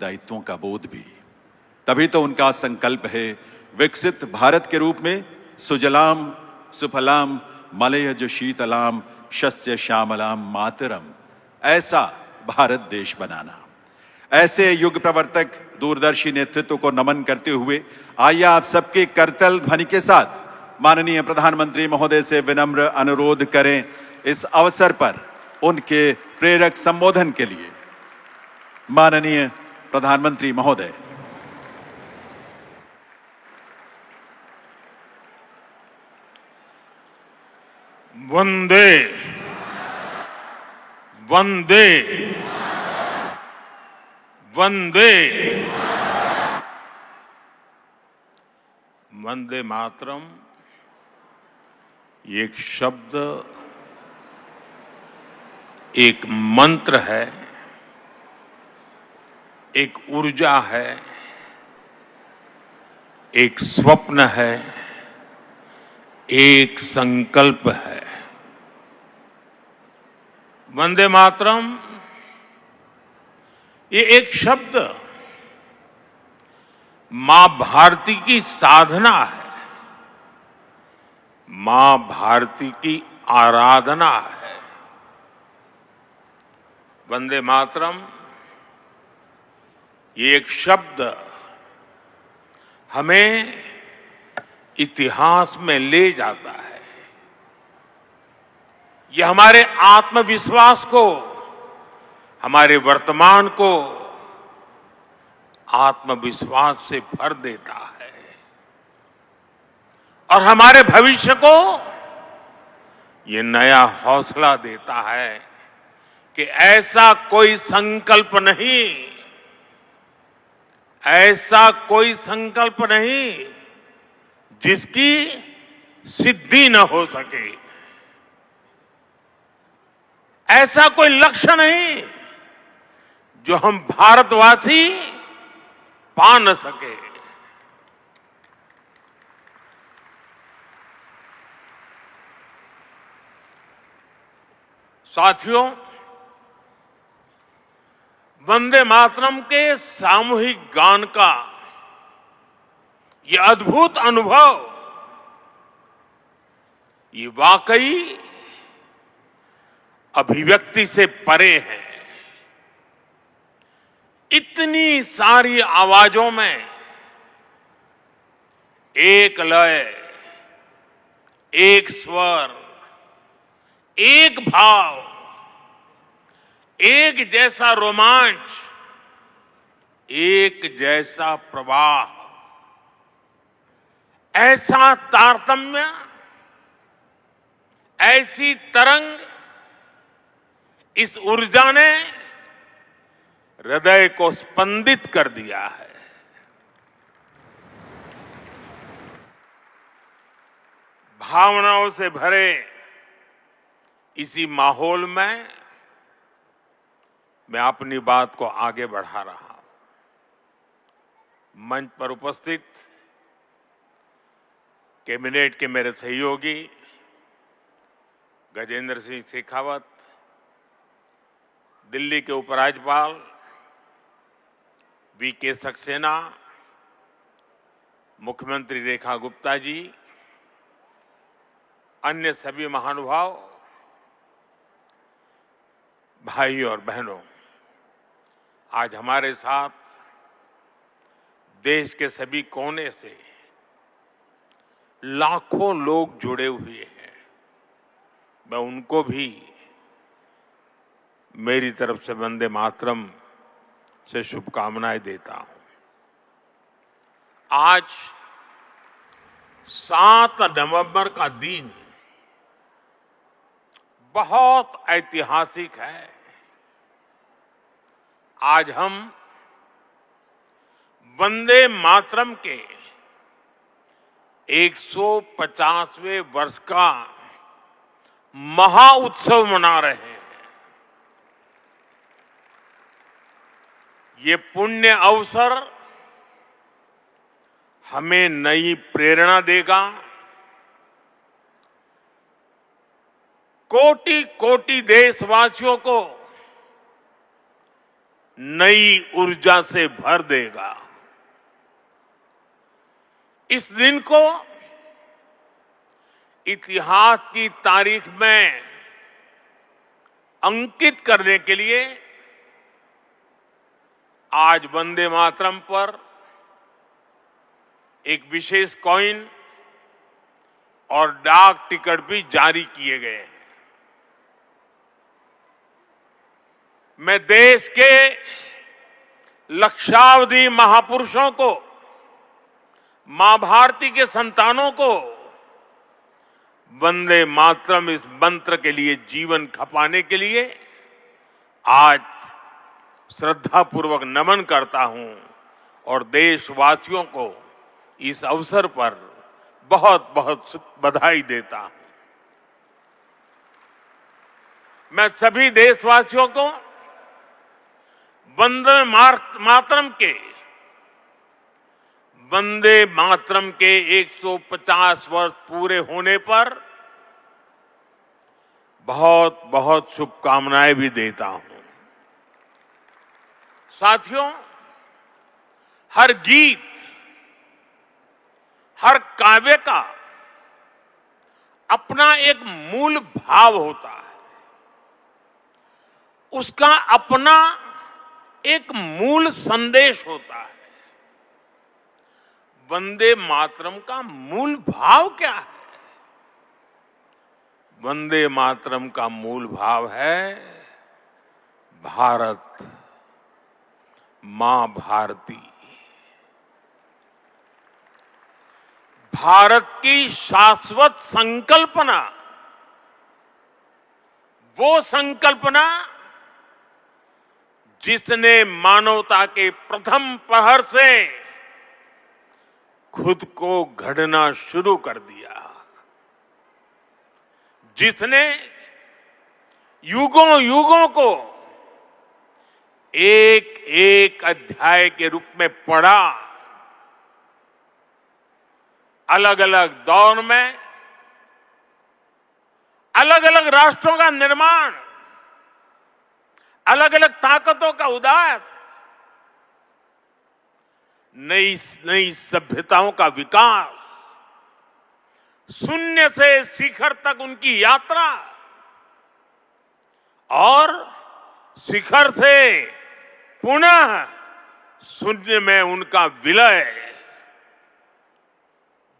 दायित्वों का बोध भी। तभी तो उनका संकल्प है विकसित भारत के रूप में सुजलाम सुफलाम मलयज शीतलाम शस्य श्यामलाम मातरम ऐसा भारत देश बनाना। ऐसे युग प्रवर्तक दूरदर्शी नेतृत्व को नमन करते हुए आइए आप सबके करतल ध्वनि के साथ माननीय प्रधानमंत्री महोदय से विनम्र अनुरोध करें इस अवसर पर उनके प्रेरक संबोधन के लिए। माननीय प्रधानमंत्री महोदय। वंदे वंदे वंदे वंदे मातरम एक शब्द, एक मंत्र है, एक ऊर्जा है, एक स्वप्न है, एक संकल्प है। वंदे मातरम ये एक शब्द मां भारती की साधना है, मां भारती की आराधना है। वंदे मातरम ये एक शब्द हमें इतिहास में ले जाता है। यह हमारे आत्मविश्वास को, हमारे वर्तमान को आत्मविश्वास से भर देता है और हमारे भविष्य को ये नया हौसला देता है कि ऐसा कोई संकल्प नहीं, ऐसा कोई संकल्प नहीं जिसकी सिद्धि न हो सके, ऐसा कोई लक्ष्य नहीं जो हम भारतवासी पा न सके। साथियों, वंदे मातरम के सामूहिक गान का ये अद्भुत अनुभव, ये वाकई अभिव्यक्ति से परे है। इतनी सारी आवाजों में एक लय, एक स्वर, एक भाव, एक जैसा रोमांच, एक जैसा प्रवाह, ऐसा तारतम्य, ऐसी तरंग, इस ऊर्जा ने हृदय को स्पंदित कर दिया है। भावनाओं से भरे इसी माहौल में मैं अपनी बात को आगे बढ़ा रहा हूं। मंच पर उपस्थित कैबिनेट के मेरे सहयोगी गजेंद्र सिंह शेखावत, दिल्ली के उपराज्यपाल वीके सक्सेना, मुख्यमंत्री रेखा गुप्ता जी, अन्य सभी महानुभाव, भाई और बहनों, आज हमारे साथ देश के सभी कोने से लाखों लोग जुड़े हुए हैं। मैं उनको भी मेरी तरफ से वंदे मातरम से शुभकामनाएं देता हूं। आज 7 नवंबर का दिन बहुत ऐतिहासिक है। आज हम वंदे मातरम के 150वें वर्ष का महाउत्सव मना रहे हैं। ये पुण्य अवसर हमें नई प्रेरणा देगा, कोटि कोटि देशवासियों को नई ऊर्जा से भर देगा। इस दिन को इतिहास की तारीख में अंकित करने के लिए आज वंदे मातरम पर एक विशेष कॉइन और डाक टिकट भी जारी किए गए हैं। मैं देश के लक्षावधि महापुरुषों को, मां भारती के संतानों को वंदे मातरम इस मंत्र के लिए जीवन खपाने के लिए आज श्रद्धापूर्वक नमन करता हूं और देशवासियों को इस अवसर पर बहुत बहुत बधाई देता हूं। मैं सभी देशवासियों को वंदे मातरम के 150 वर्ष पूरे होने पर बहुत बहुत शुभकामनाएं भी देता हूं। साथियों, हर गीत, हर काव्य का अपना एक मूल भाव होता है, उसका अपना एक मूल संदेश होता है। वंदे मातरम का मूल भाव क्या है? वंदे मातरम का मूल भाव है भारत मां भारती। भारत की शाश्वत संकल्पना, वो संकल्पना जिसने मानवता के प्रथम पहर से खुद को गढ़ना शुरू कर दिया, जिसने युगों युगों को एक एक अध्याय के रूप में पढ़ा, अलग अलग दौर में अलग अलग राष्ट्रों का निर्माण, अलग अलग ताकतों का उदय, नई नई सभ्यताओं का विकास, शून्य से शिखर तक उनकी यात्रा और शिखर से पुनः शून्य में उनका विलय,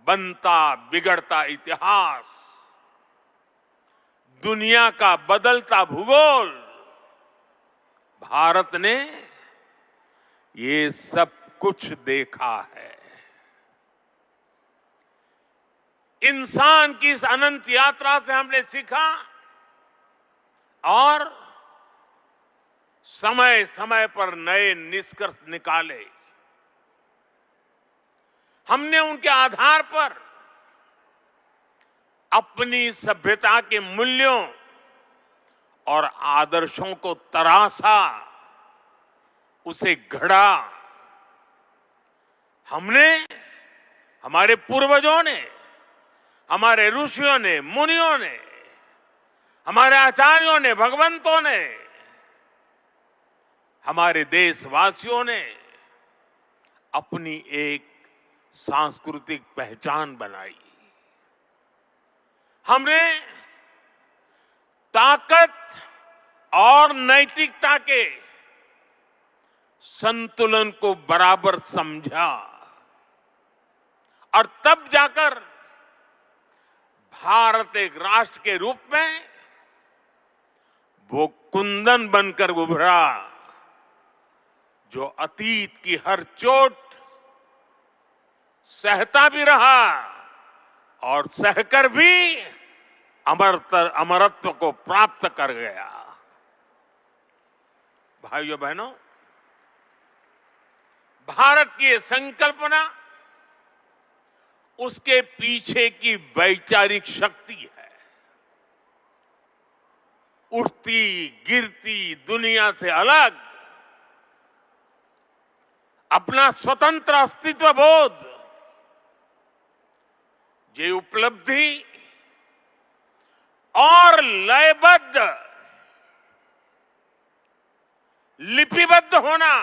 बनता बिगड़ता इतिहास, दुनिया का बदलता भूगोल, भारत ने ये सब कुछ देखा है। इंसान की इस अनंत यात्रा से हमने सीखा और समय समय पर नए निष्कर्ष निकाले। हमने उनके आधार पर अपनी सभ्यता के मूल्यों और आदर्शों को तराशा, उसे गढ़ा। हमने, हमारे पूर्वजों ने, हमारे ऋषियों ने, मुनियों ने, हमारे आचार्यों ने, भगवंतों ने, हमारे देशवासियों ने अपनी एक सांस्कृतिक पहचान बनाई। हमने ताकत और नैतिकता के संतुलन को बराबर समझा और तब जाकर भारत एक राष्ट्र के रूप में वो कुंदन बनकर उभरा जो अतीत की हर चोट सहता भी रहा और सहकर भी अमरत्व को प्राप्त कर गया। भाइयों बहनों, भारत की ये संकल्पना, उसके पीछे की वैचारिक शक्ति है। उठती गिरती दुनिया से अलग अपना स्वतंत्र अस्तित्व बोध, ये उपलब्धि और लयबद्ध लिपिबद्ध होना,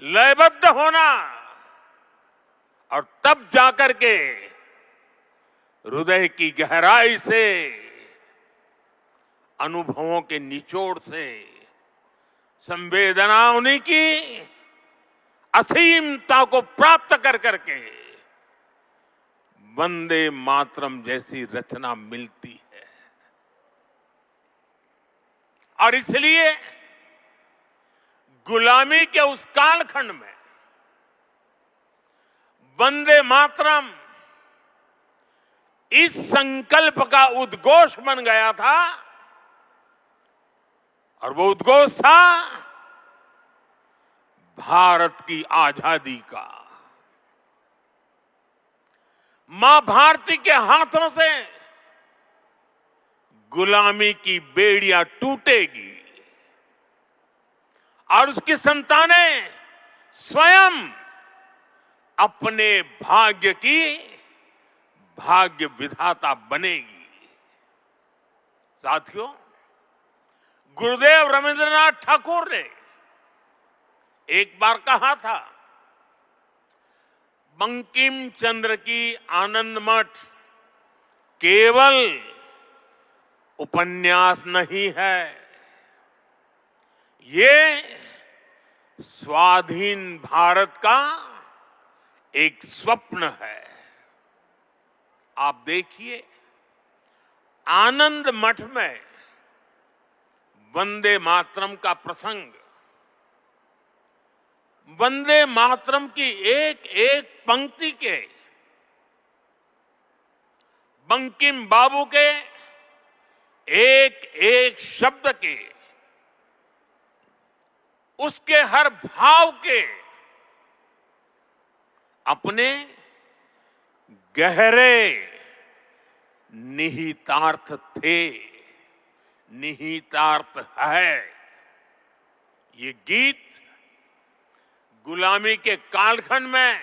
लयबद्ध होना और तब जाकर के हृदय की गहराई से, अनुभवों के निचोड़ से, संवेदनाओं की असीमता को प्राप्त कर करके वंदे मातरम जैसी रचना मिलती है। और इसलिए गुलामी के उस कालखंड में वंदे मातरम इस संकल्प का उद्घोष बन गया था, और वो उद्घोष था भारत की आजादी का। मां भारती के हाथों से गुलामी की बेड़ियां टूटेगी और उसकी संतानें स्वयं अपने भाग्य की भाग्य विधाता बनेगी। साथियों, गुरुदेव रविंद्रनाथ ठाकुर ने एक बार कहा था, बंकिम चंद्र की आनंद मठ केवल उपन्यास नहीं है, ये स्वाधीन भारत का एक स्वप्न है। आप देखिए, आनंद मठ में वंदे मातरम का प्रसंग, वंदे मातरम की एक एक पंक्ति के, बंकिम बाबू के एक एक शब्द के, उसके हर भाव के अपने गहरे निहितार्थ थे, निहितार्थ है। ये गीत गुलामी के कालखंड में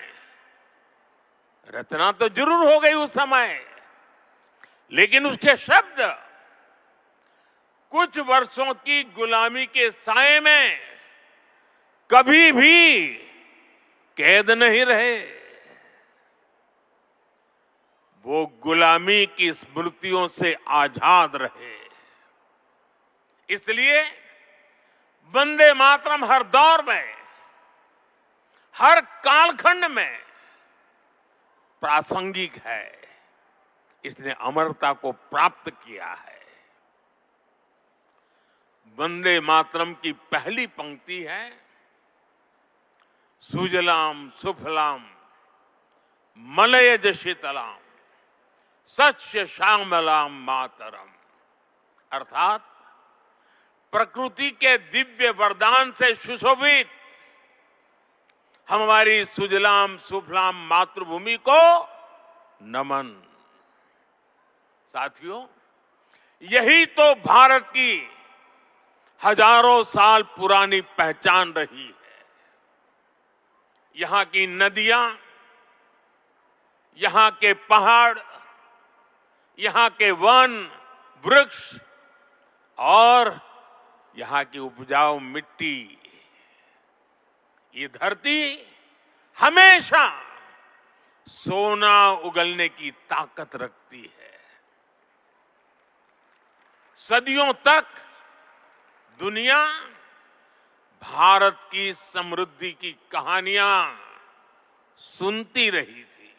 रचना तो जरूर हो गई उस समय, लेकिन उसके शब्द कुछ वर्षों की गुलामी के साए में कभी भी कैद नहीं रहे। वो गुलामी की स्मृतियों से आजाद रहे। इसलिए वंदे मातरम हर दौर में, हर कालखंड में प्रासंगिक है। इसने अमरता को प्राप्त किया है। वंदे मातरम की पहली पंक्ति है, सुजलाम सुफलाम मलयज शीतलाम सस्य श्यामलाम मातरम। अर्थात प्रकृति के दिव्य वरदान से सुशोभित हमारी सुजलाम सुफलाम मातृभूमि को नमन। साथियों, यही तो भारत की हजारों साल पुरानी पहचान रही है। यहां की नदियां, यहां के पहाड़, यहां के वन वृक्ष और यहां की उपजाऊ मिट्टी, ये धरती हमेशा सोना उगलने की ताकत रखती है। सदियों तक दुनिया भारत की समृद्धि की कहानियां सुनती रही थी।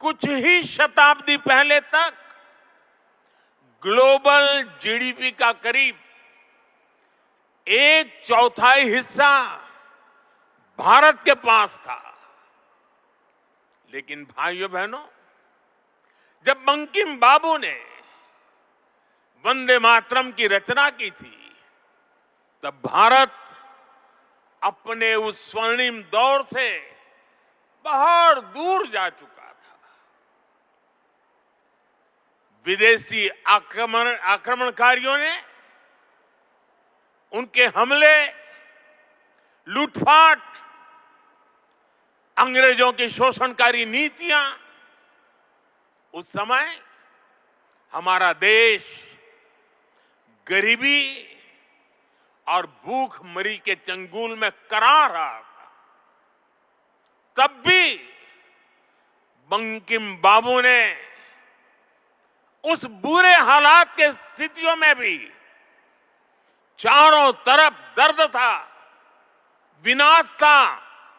कुछ ही शताब्दी पहले तक ग्लोबल जीडीपी का करीब 1/4 हिस्सा भारत के पास था। लेकिन भाइयों बहनों, जब बंकिम बाबू ने वंदे मातरम की रचना की थी, तब भारत अपने उस स्वर्णिम दौर से बहुत दूर जा चुका था। विदेशी आक्रमणकारियों ने उनके हमले, लूटपाट, अंग्रेजों की शोषणकारी नीतियां, उस समय हमारा देश गरीबी और भूखमरी के चंगुल में करा रहा था, तब भी बंकिम बाबू ने उस बुरे हालात के स्थितियों में भी चारों तरफ दर्द था, विनाश था,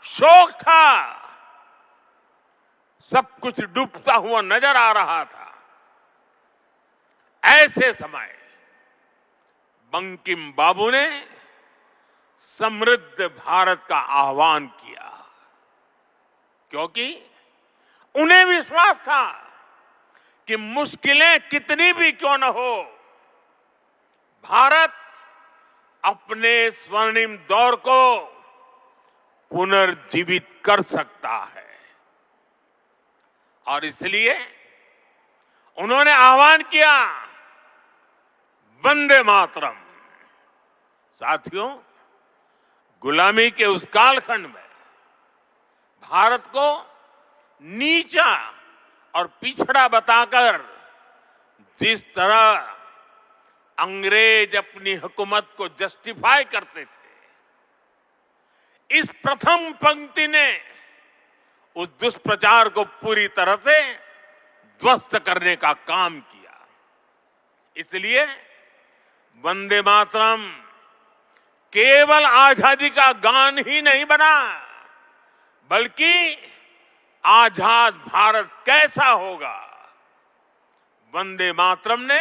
शोक था, सब कुछ डूबता हुआ नजर आ रहा था। ऐसे समय बंकिम बाबू ने समृद्ध भारत का आह्वान किया, क्योंकि उन्हें विश्वास था कि मुश्किलें कितनी भी क्यों न हो, भारत अपने स्वर्णिम दौर को पुनर्जीवित कर सकता है। और इसलिए उन्होंने आह्वान किया, वंदे मातरम। साथियों, गुलामी के उस कालखंड में भारत को नीचा और पिछड़ा बताकर जिस तरह अंग्रेज अपनी हुकूमत को जस्टिफाई करते थे, इस प्रथम पंक्ति ने उस दुष्प्रचार को पूरी तरह से ध्वस्त करने का काम किया। इसलिए वंदे मातरम केवल आजादी का गान ही नहीं बना, बल्कि आजाद भारत कैसा होगा, वंदे मातरम ने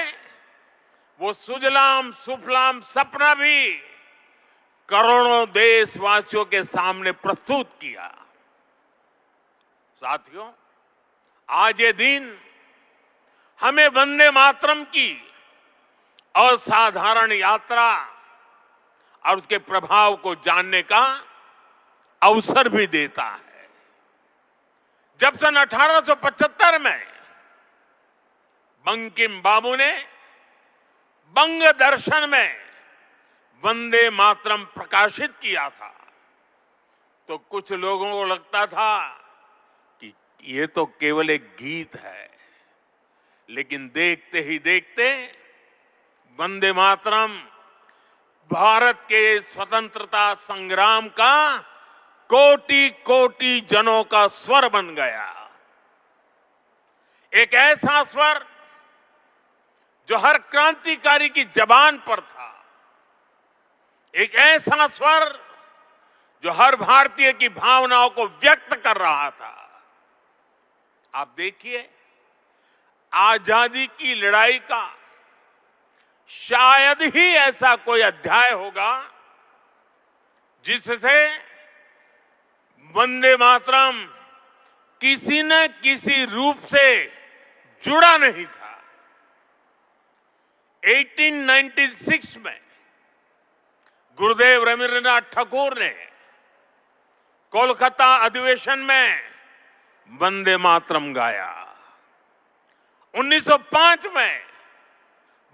वो सुजलाम सुफलाम सपना भी करोड़ों देशवासियों के सामने प्रस्तुत किया। साथियों, आज ये दिन हमें वंदे मातरम की असाधारण यात्रा और उसके प्रभाव को जानने का अवसर भी देता है। जब सन 1875 में बंकिम बाबू ने बंग दर्शन में वंदे मातरम प्रकाशित किया था, तो कुछ लोगों को लगता था कि ये तो केवल एक गीत है, लेकिन देखते ही देखते वंदे मातरम भारत के स्वतंत्रता संग्राम का कोटि कोटि जनों का स्वर बन गया। एक ऐसा स्वर जो हर क्रांतिकारी की जबान पर था, एक ऐसा स्वर जो हर भारतीय की भावनाओं को व्यक्त कर रहा था। आप देखिए, आजादी की लड़ाई का शायद ही ऐसा कोई अध्याय होगा जिससे वंदे मातरम किसी न किसी रूप से जुड़ा नहीं था। 1896 में गुरुदेव रवींद्रनाथ ठाकुर ने कोलकाता अधिवेशन में वंदे मातरम गाया। 1905 में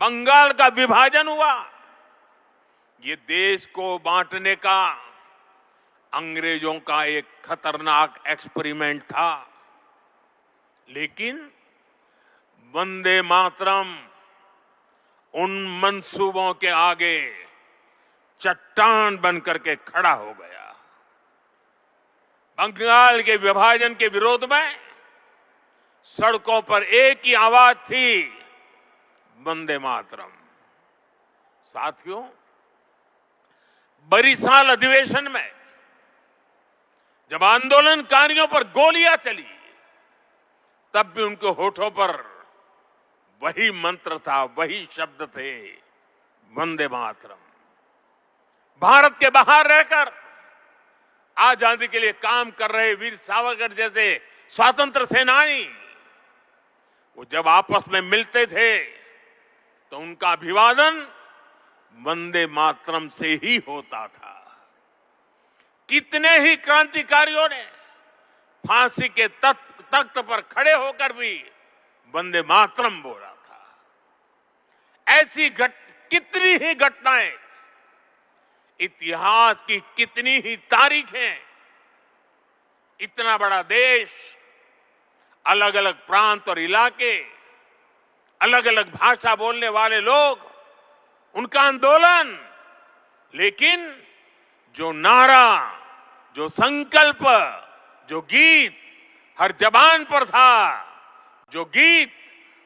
बंगाल का विभाजन हुआ। ये देश को बांटने का अंग्रेजों का एक खतरनाक एक्सपेरिमेंट था, लेकिन वंदे मातरम उन मंसूबों के आगे चट्टान बनकर के खड़ा हो गया। बंगाल के विभाजन के विरोध में सड़कों पर एक ही आवाज थी, वंदे मातरम। साथियों, बरिसाल अधिवेशन में जब आंदोलनकारियों पर गोलियां चली, तब भी उनके होठों पर वही मंत्र था, वही शब्द थे, वंदे मातरम। भारत के बाहर रहकर आजादी के लिए काम कर रहे वीर सावरकर जैसे स्वतंत्र सेनानी, वो जब आपस में मिलते थे तो उनका अभिवादन वंदे मातरम से ही होता था। कितने ही क्रांतिकारियों ने फांसी के तख्त पर खड़े होकर भी वंदे मातरम बोला था। ऐसी कितनी ही घटनाएं, इतिहास की कितनी ही तारीखें, इतना बड़ा देश, अलग अलग प्रांत और इलाके, अलग अलग भाषा बोलने वाले लोग, उनका आंदोलन लेकिन जो नारा, जो संकल्प, जो गीत हर जबान पर था, जो गीत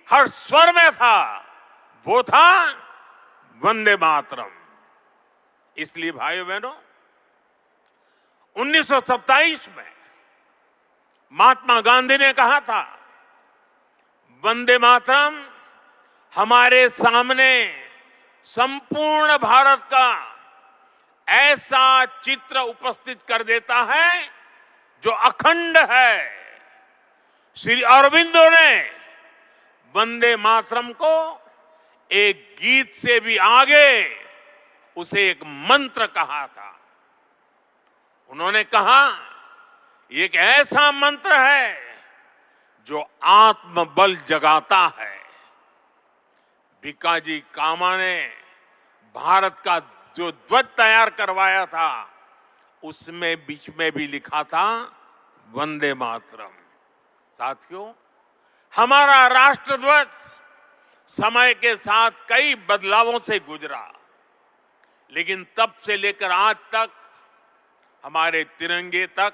हर स्वर में था, वो था वंदे मातरम। इसलिए भाइयों बहनों, 1927 में महात्मा गांधी ने कहा था, वंदे मातरम हमारे सामने संपूर्ण भारत का ऐसा चित्र उपस्थित कर देता है जो अखंड है। श्री अरविंदो ने वंदे मातरम को एक गीत से भी आगे उसे एक मंत्र कहा था। उन्होंने कहा, ये एक ऐसा मंत्र है जो आत्मबल जगाता है। भिकाजी कामा ने भारत का जो ध्वज तैयार करवाया था, उसमें बीच में भी लिखा था वंदे मातरम। साथियों, हमारा राष्ट्र ध्वज समय के साथ कई बदलावों से गुजरा, लेकिन तब से लेकर आज तक हमारे तिरंगे तक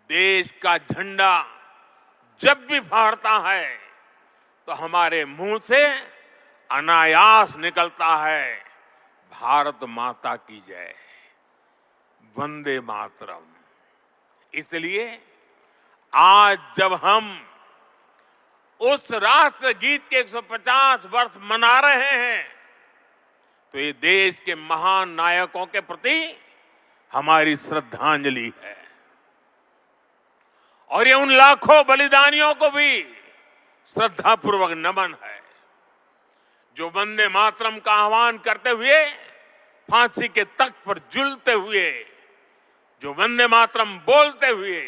देश का झंडा जब भी फहरता है तो हमारे मुंह से अनायास निकलता है, भारत माता की जय, वंदे मातरम। इसलिए आज जब हम उस राष्ट्र गीत के 150 वर्ष मना रहे हैं, तो ये देश के महान नायकों के प्रति हमारी श्रद्धांजलि है और ये उन लाखों बलिदानियों को भी श्रद्धापूर्वक नमन है जो वंदे मातरम का आह्वान करते हुए फांसी के तख्त पर झूलते हुए, जो वंदे मातरम बोलते हुए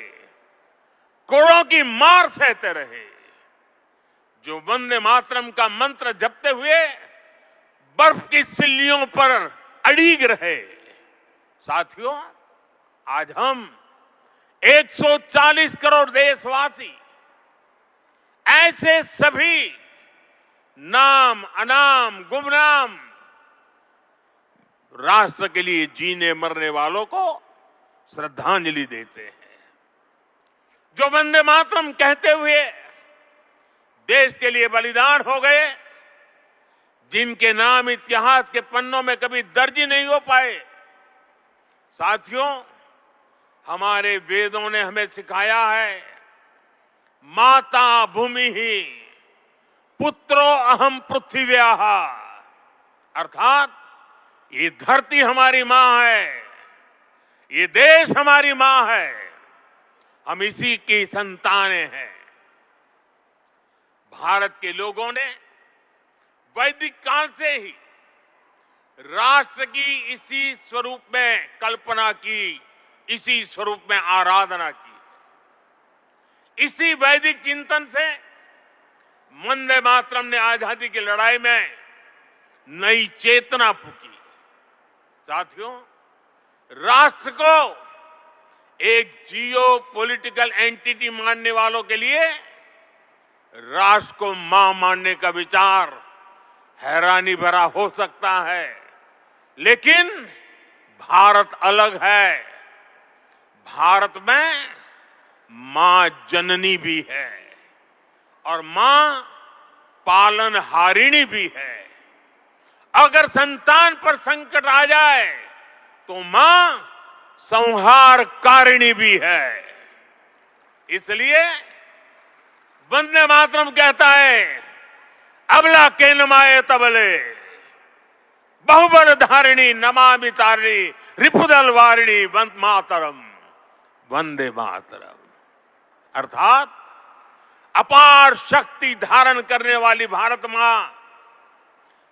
कोड़ों की मार सहते रहे, जो वंदे मातरम का मंत्र जपते हुए बर्फ की सिल्लियों पर अड़ीग रहे। साथियों, आज हम 140 करोड़ देशवासी ऐसे सभी नाम, अनाम, गुमनाम राष्ट्र के लिए जीने मरने वालों को श्रद्धांजलि देते हैं, जो वंदे मातरम कहते हुए देश के लिए बलिदान हो गए, जिनके नाम इतिहास के पन्नों में कभी दर्ज ही नहीं हो पाए। साथियों, हमारे वेदों ने हमें सिखाया है, माता भूमि ही पुत्रो अहम पृथ्व्याः, अर्थात ये धरती हमारी मां है, ये देश हमारी मां है, हम इसी की संतानें हैं। भारत के लोगों ने वैदिक काल से ही राष्ट्र की इसी स्वरूप में कल्पना की, इसी स्वरूप में आराधना की। इसी वैदिक चिंतन से वंदे मातरम ने आजादी की लड़ाई में नई चेतना फूकी। साथियों, राष्ट्र को एक जियो पॉलिटिकल एंटिटी मानने वालों के लिए राष्ट्र को मां मानने का विचार हैरानी भरा हो सकता है, लेकिन भारत अलग है। भारत में मां जननी भी है और मां पालनहारिणी भी है। अगर संतान पर संकट आ जाए तो मां संहारकारिणी भी है। इसलिए वंदे मातरम कहता है, अबला के नमाए तबले बहुबल धारिणी नमामि तारिणी रिपुदल वारिणी वंदे मातरम, वंदे मातरम। अर्थात अपार शक्ति धारण करने वाली भारत मां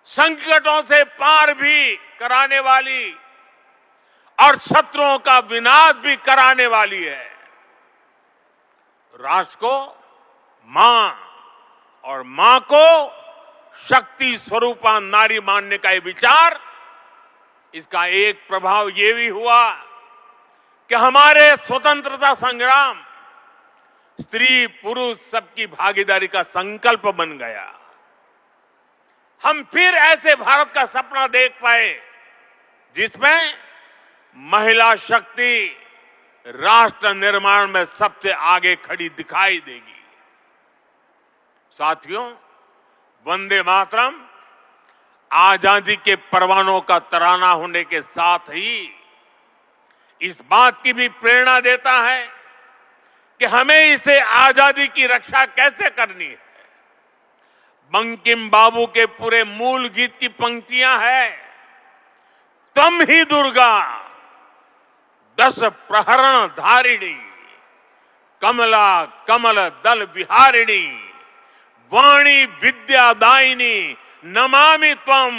संकटों से पार भी कराने वाली और शत्रुओं का विनाश भी कराने वाली है। राष्ट्र को मां और मां को शक्ति स्वरूपा नारी मानने का ये विचार, इसका एक प्रभाव ये भी हुआ कि हमारे स्वतंत्रता संग्राम स्त्री पुरुष सबकी भागीदारी का संकल्प बन गया। हम फिर ऐसे भारत का सपना देख पाए जिसमें महिला शक्ति राष्ट्र निर्माण में सबसे आगे खड़ी दिखाई देगी। साथियों, वंदे मातरम आजादी के परवानों का तराना होने के साथ ही इस बात की भी प्रेरणा देता है कि हमें इसे आजादी की रक्षा कैसे करनी है। बंकिम बाबू के पूरे मूल गीत की पंक्तियां हैं, तम ही दुर्गा 10 प्रहरण धारिणी, कमला कमल दल विहारिणी, वाणी विद्यादायिनी, नमामि त्वम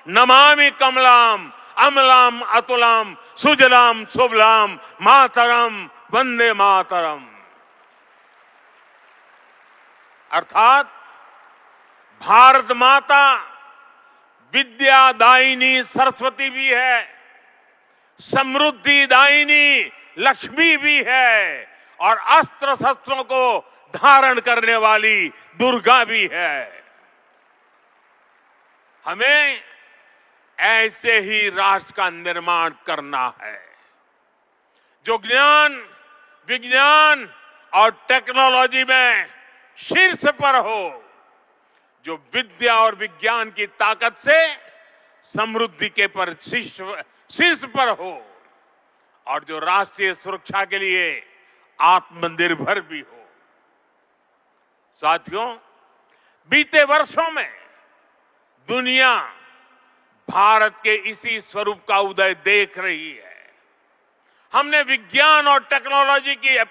नमामि कमलाम, अमलाम अतुलाम, सुजलाम सुबलाम, मातरम वंदे मातरम। अर्थात भारत माता विद्यादायिनी सरस्वती भी है, समृद्धि दायिनी लक्ष्मी भी है और अस्त्र शस्त्रों को धारण करने वाली दुर्गा भी है। हमें ऐसे ही राष्ट्र का निर्माण करना है जो ज्ञान, विज्ञान और टेक्नोलॉजी में शीर्ष पर हो, जो विद्या और विज्ञान की ताकत से समृद्धि के पर शीर्ष पर हो और जो राष्ट्रीय सुरक्षा के लिए आत्मनिर्भर भी हो। साथियों, बीते वर्षों में दुनिया भारत के इसी स्वरूप का उदय देख रही है। हमने विज्ञान और टेक्नोलॉजी की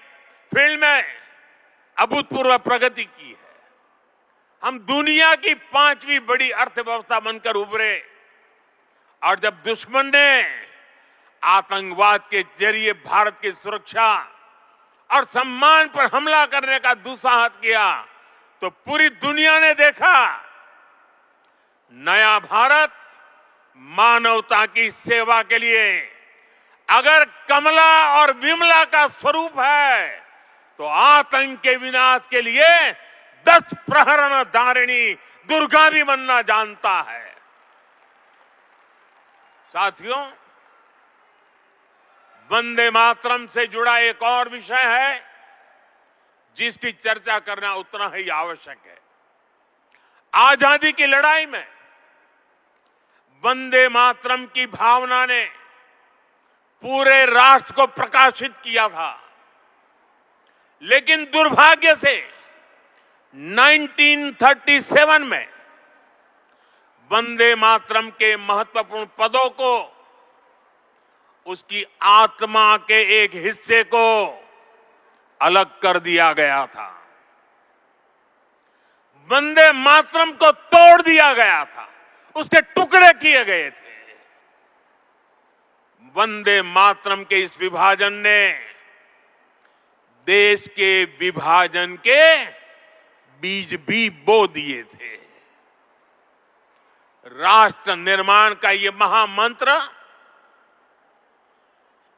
फील्ड में अभूतपूर्व प्रगति की है। हम दुनिया की 5वीं बड़ी अर्थव्यवस्था बनकर उभरे और जब दुश्मन ने आतंकवाद के जरिए भारत की सुरक्षा और सम्मान पर हमला करने का दुस्साहस किया तो पूरी दुनिया ने देखा नया भारत मानवता की सेवा के लिए अगर कमला और विमला का स्वरूप है तो आतंक के विनाश के लिए 10 प्रहरण धारिणी दुर्गा भी बनना जानता है। साथियों, वंदे मातरम से जुड़ा एक और विषय है जिसकी चर्चा करना उतना ही आवश्यक है। आजादी की लड़ाई में वंदे मातरम की भावना ने पूरे राष्ट्र को प्रकाशित किया था, लेकिन दुर्भाग्य से 1937 में वंदे मातरम के महत्वपूर्ण पदों को उसकी आत्मा के एक हिस्से को अलग कर दिया गया था। वंदे मातरम को तोड़ दिया गया था, उसके टुकड़े किए गए थे। वंदे मातरम के इस विभाजन ने देश के विभाजन के बीज भी बो दिए थे। राष्ट्र निर्माण का ये महामंत्र,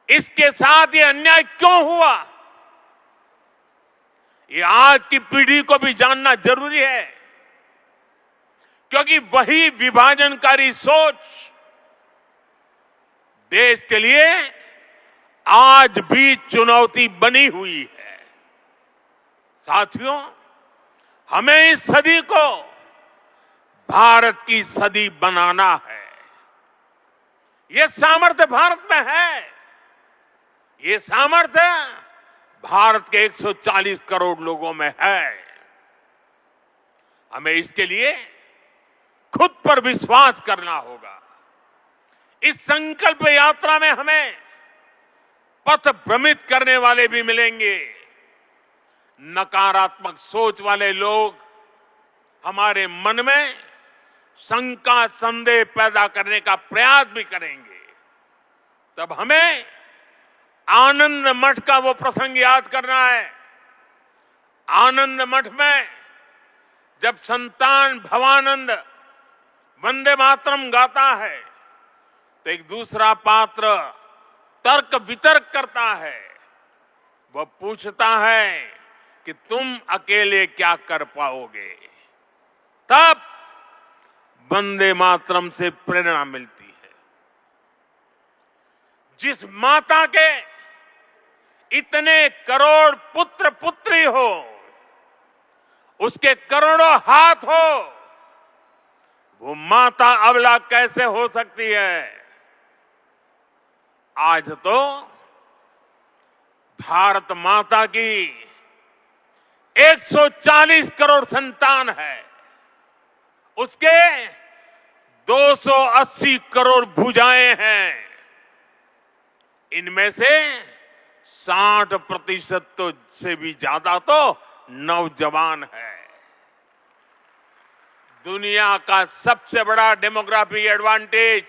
इसके साथ ये अन्याय क्यों हुआ, ये आज की पीढ़ी को भी जानना जरूरी है, क्योंकि वही विभाजनकारी सोच देश के लिए आज भी चुनौती बनी हुई है। साथियों, हमें इस सदी को भारत की सदी बनाना है। ये सामर्थ्य भारत में है, ये सामर्थ्य भारत के 140 करोड़ लोगों में है। हमें इसके लिए खुद पर विश्वास करना होगा। इस संकल्प यात्रा में हमें पथ भ्रमित करने वाले भी मिलेंगे, नकारात्मक सोच वाले लोग हमारे मन में शंका संदेह पैदा करने का प्रयास भी करेंगे। तब हमें आनंद मठ का वो प्रसंग याद करना है। आनंद मठ में जब संतान भवानंद वंदे मातरम गाता है तो एक दूसरा पात्र तर्क वितर्क करता है। वह पूछता है कि तुम अकेले क्या कर पाओगे। तब वंदे मातरम से प्रेरणा मिलती है। जिस माता के इतने करोड़ पुत्र पुत्री हो, उसके करोड़ों हाथ हो, वो माता अबला कैसे हो सकती है? आज तो भारत माता की 140 करोड़ संतान है, उसके 280 करोड़ भुजाएं हैं। इनमें से 60% तो से भी ज्यादा तो नौजवान है। दुनिया का सबसे बड़ा डेमोग्राफिक एडवांटेज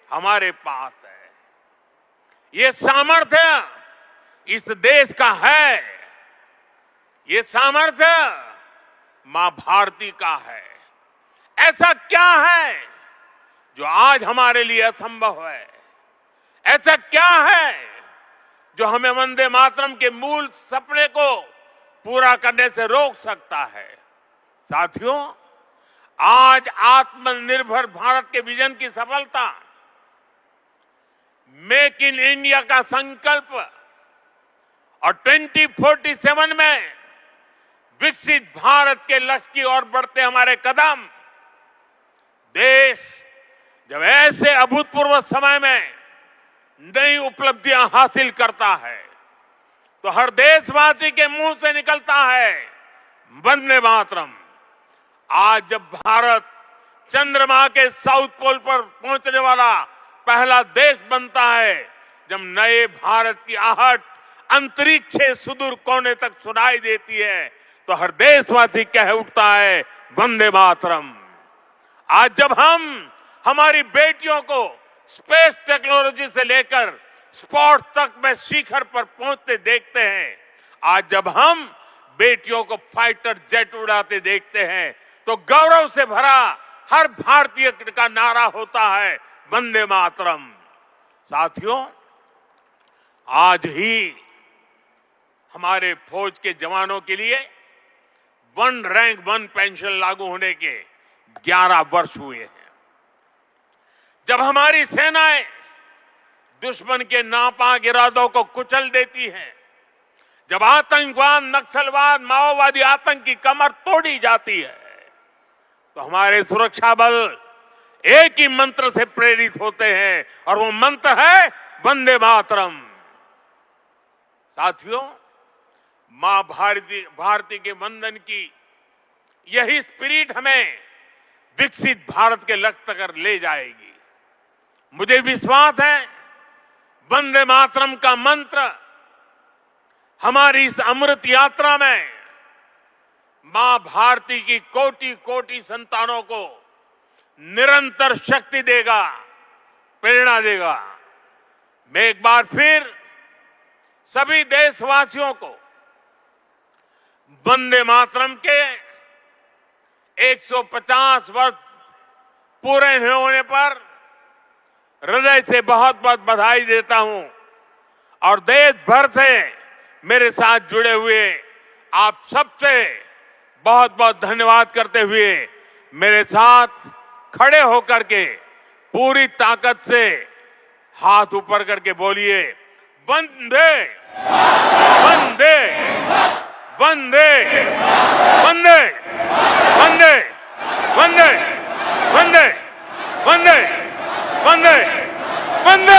हमारे पास है। ये सामर्थ्य इस देश का है, ये सामर्थ्य मां भारती का है। ऐसा क्या है जो आज हमारे लिए असंभव है? ऐसा क्या है जो हमें वंदे मातरम के मूल सपने को पूरा करने से रोक सकता है? साथियों, आज आत्मनिर्भर भारत के विजन की सफलता, मेक इन इंडिया का संकल्प और 2047 में विकसित भारत के लक्ष्य की ओर बढ़ते हमारे कदम, देश जब ऐसे अभूतपूर्व समय में नई उपलब्धियां हासिल करता है तो हर देशवासी के मुंह से निकलता है वंदे मातरम। आज जब भारत चंद्रमा के साउथ पोल पर पहुंचने वाला पहला देश बनता है, जब नए भारत की आहट अंतरिक्ष के सुदूर कोने तक सुनाई देती है, तो हर देशवासी कह उठता है वंदे मातरम। आज जब हम हमारी बेटियों को स्पेस टेक्नोलॉजी से लेकर स्पोर्ट्स तक में शिखर पर पहुंचते देखते हैं, आज जब हम बेटियों को फाइटर जेट उड़ाते देखते हैं, तो गौरव से भरा हर भारतीय का नारा होता है वंदे मातरम। साथियों, आज ही हमारे फौज के जवानों के लिए 1 रैंक 1 पेंशन लागू होने के 11 वर्ष हुए हैं। जब हमारी सेनाएं दुश्मन के नापाक इरादों को कुचल देती हैं, जब आतंकवाद, नक्सलवाद, माओवादी आतंक की कमर तोड़ी जाती है, तो हमारे सुरक्षा बल एक ही मंत्र से प्रेरित होते हैं और वो मंत्र है वंदे मातरम। साथियों, मां भारती के वंदन की यही स्पिरिट हमें विकसित भारत के लक्ष्य तक ले जाएगी। मुझे विश्वास है वंदे मातरम का मंत्र हमारी इस अमृत यात्रा में मां भारती की कोटि कोटि संतानों को निरंतर शक्ति देगा, प्रेरणा देगा। मैं एक बार फिर सभी देशवासियों को वंदे मातरम के 150 वर्ष पूरे होने पर हृदय से बहुत बहुत बधाई देता हूं और देश भर से मेरे साथ जुड़े हुए आप सबसे बहुत बहुत धन्यवाद करते हुए मेरे साथ खड़े होकर के पूरी ताकत से हाथ ऊपर करके बोलिए वंदे वंदे वंदे वंदे वंदे वंदे वंदे वंदे वंदे वंदे